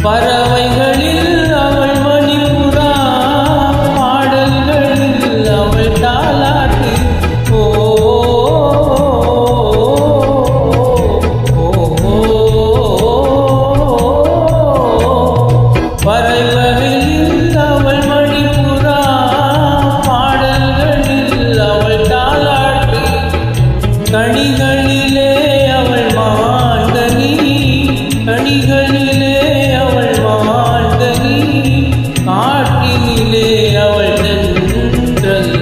பறவைகளில் அவள் மணிபுறா, பாடல்களில் அவள் தாலாட்டு. ஓ பறவைகளில் அவள் மணிபுறா, பாடல்களில் அவள் தாலாட்டு. கனிகளிலே அவள் மாங்கனி, கனிகளிலே அவள் மாங்கனி, காற்றினிலே அவள் தென்றல்,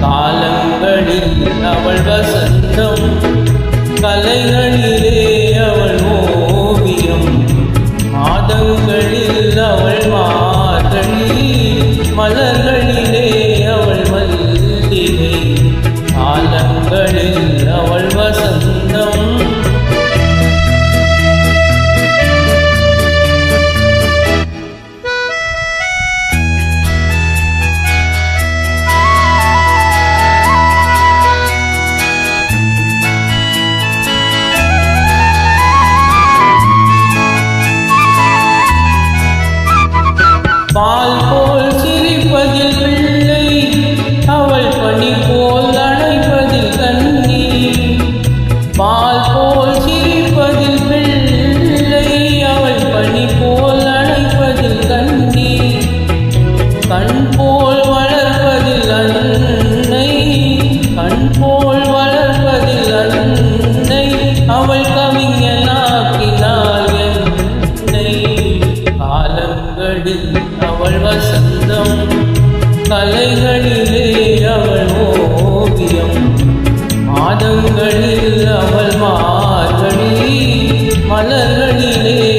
காலங்களில் அவள் வசந்தம், கலைகளிலே அவள் ஓவியம், மாதங்களில் அவள் மார்கழி, மலர்களிலே அவள் மல்லிகை, காலங்களில் அவள் வசந்தம். பால் போல் சிரிப்பதில் பிள்ளை, அவள் பனி போல் அணைப்பதில் கண்ணி. பால் போல் சிரிப்பதில் பிள்ளை, அவள் பனி போல் அணைப்பதில் கண்ணி. கண் போல் வளர்ப்பதில் அன்னை, கண் போல் வளர்ப்பதில் அன்னை, அவள் கவிஞனாக்கினாள் என்னை. காலங்களில் அவள் வசந்தம், கலைகளிலே அவள் ஓவியம், மாதங்களில் அவள் மார்கழி, மலர்களிலே